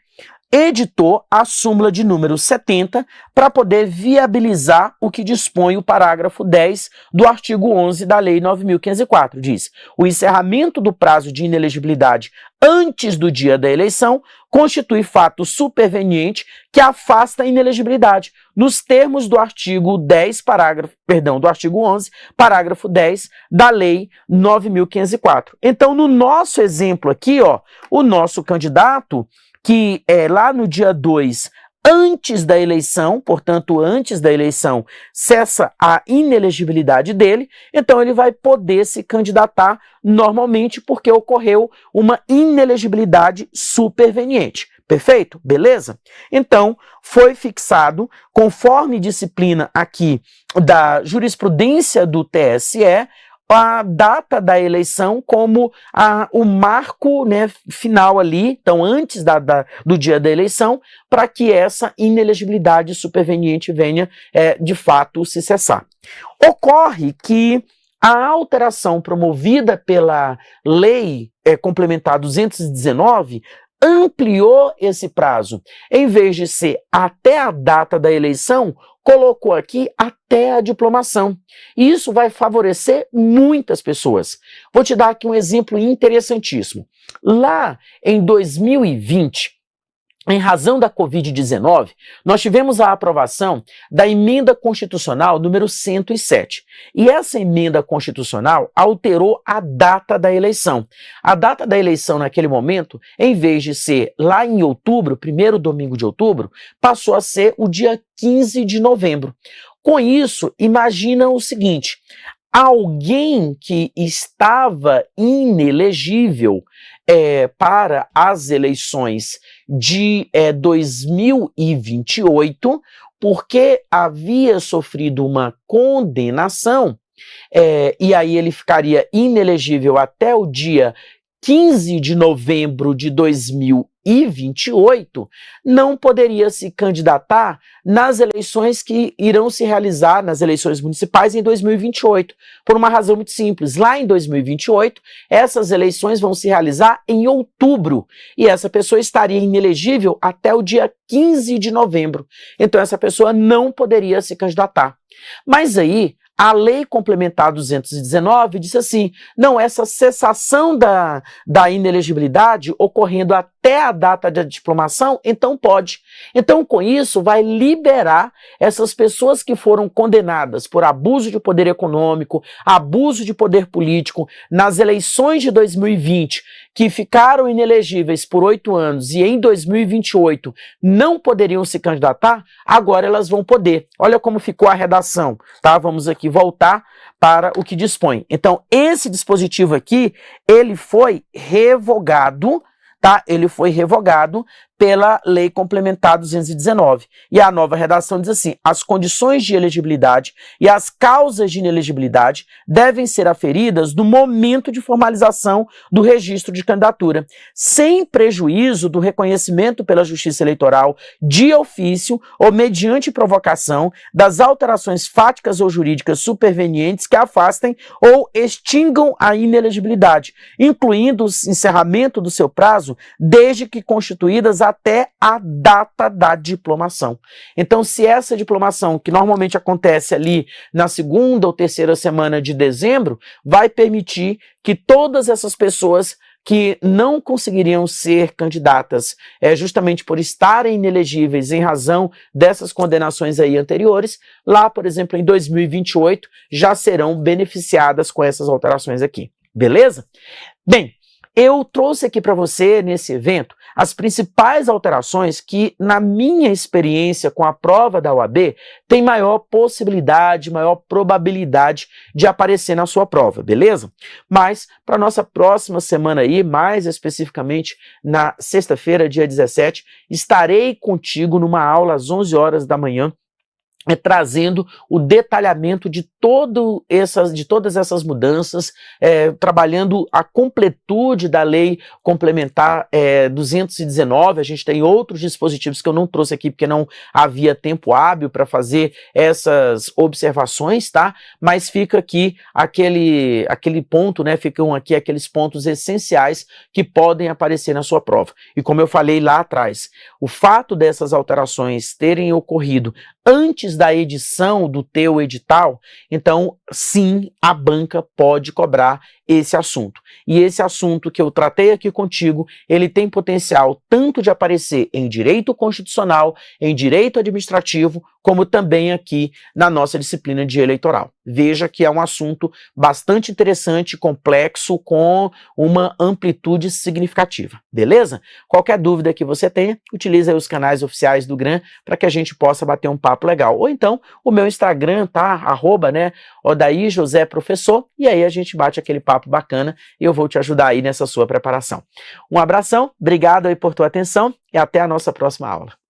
editou a súmula de número 70 para poder viabilizar o que dispõe o parágrafo 10 do artigo 11 da Lei 9.504. Diz: o encerramento do prazo de inelegibilidade antes do dia da eleição constitui fato superveniente que afasta a inelegibilidade, nos termos do artigo 10, do artigo 11, parágrafo 10 da Lei 9.504. Então, no nosso exemplo aqui, ó, o nosso candidato, que é lá no dia 2, antes da eleição, portanto, antes da eleição, cessa a inelegibilidade dele, então ele vai poder se candidatar normalmente porque ocorreu uma inelegibilidade superveniente. Perfeito? Beleza? Então, foi fixado, conforme disciplina aqui da jurisprudência do TSE, a data da eleição como o marco, né, final ali, então antes do dia da eleição, para que essa inelegibilidade superveniente venha de fato se cessar. Ocorre que a alteração promovida pela Lei Complementar 219 ampliou esse prazo. Em vez de ser até a data da eleição, colocou aqui até a diplomação. E isso vai favorecer muitas pessoas. Vou te dar aqui um exemplo interessantíssimo. Lá em 2020, em razão da Covid-19, nós tivemos a aprovação da emenda constitucional número 107. E essa emenda constitucional alterou a data da eleição. A data da eleição naquele momento, em vez de ser lá em outubro, primeiro domingo de outubro, passou a ser o dia 15 de novembro. Com isso, imagina o seguinte: alguém que estava inelegível para as eleições de 2028, porque havia sofrido uma condenação, e aí ele ficaria inelegível até o dia 15 de novembro de 2028, não poderia se candidatar nas eleições que irão se realizar, nas eleições municipais em 2028, por uma razão muito simples. Lá em 2028, essas eleições vão se realizar em outubro, e essa pessoa estaria inelegível até o dia 15 de novembro. Então essa pessoa não poderia se candidatar. Mas aí, a Lei Complementar 219 disse assim: não, essa cessação da inelegibilidade ocorrendo até a data da diplomação, então pode. Então, com isso, vai liberar essas pessoas que foram condenadas por abuso de poder econômico, abuso de poder político, nas eleições de 2020, que ficaram inelegíveis por 8 anos e em 2028 não poderiam se candidatar, agora elas vão poder. Olha como ficou a redação, tá? Vamos aqui voltar para o que dispõe. Então, esse dispositivo aqui, ele foi revogado, tá? Ele foi revogado pela Lei Complementar 219. E a nova redação diz assim: as condições de elegibilidade e as causas de inelegibilidade devem ser aferidas no momento de formalização do registro de candidatura, sem prejuízo do reconhecimento pela Justiça Eleitoral de ofício ou mediante provocação das alterações fáticas ou jurídicas supervenientes que afastem ou extingam a inelegibilidade, incluindo o encerramento do seu prazo desde que constituídas até a data da diplomação. Então, se essa diplomação, que normalmente acontece ali na segunda ou terceira semana de dezembro, vai permitir que todas essas pessoas que não conseguiriam ser candidatas justamente por estarem inelegíveis em razão dessas condenações aí anteriores, lá, por exemplo, em 2028, já serão beneficiadas com essas alterações aqui. Beleza? Bem, eu trouxe aqui para você, nesse evento, as principais alterações que, na minha experiência com a prova da OAB, tem maior possibilidade, maior probabilidade de aparecer na sua prova, beleza? Mas, para nossa próxima semana aí, mais especificamente na sexta-feira, dia 17, estarei contigo numa aula às 11 horas da manhã, trazendo o detalhamento de todas essas mudanças, trabalhando a completude da Lei Complementar 219. A gente tem outros dispositivos que eu não trouxe aqui porque não havia tempo hábil para fazer essas observações, tá? Mas fica aqui aquele ponto, né? Ficam aqui aqueles pontos essenciais que podem aparecer na sua prova. E como eu falei lá atrás, o fato dessas alterações terem ocorrido antes da edição do teu edital, então sim, a banca pode cobrar esse assunto. E esse assunto que eu tratei aqui contigo, ele tem potencial tanto de aparecer em direito constitucional, em direito administrativo, como também aqui na nossa disciplina de eleitoral. Veja que é um assunto bastante interessante, complexo, com uma amplitude significativa, beleza? Qualquer dúvida que você tenha, utilize aí os canais oficiais do GRAN para que a gente possa bater um papo legal. Ou então, o meu Instagram, tá? @Odair José Professor, e aí a gente bate aquele papo bacana e eu vou te ajudar aí nessa sua preparação. Um abração, obrigado aí por tua atenção e até a nossa próxima aula.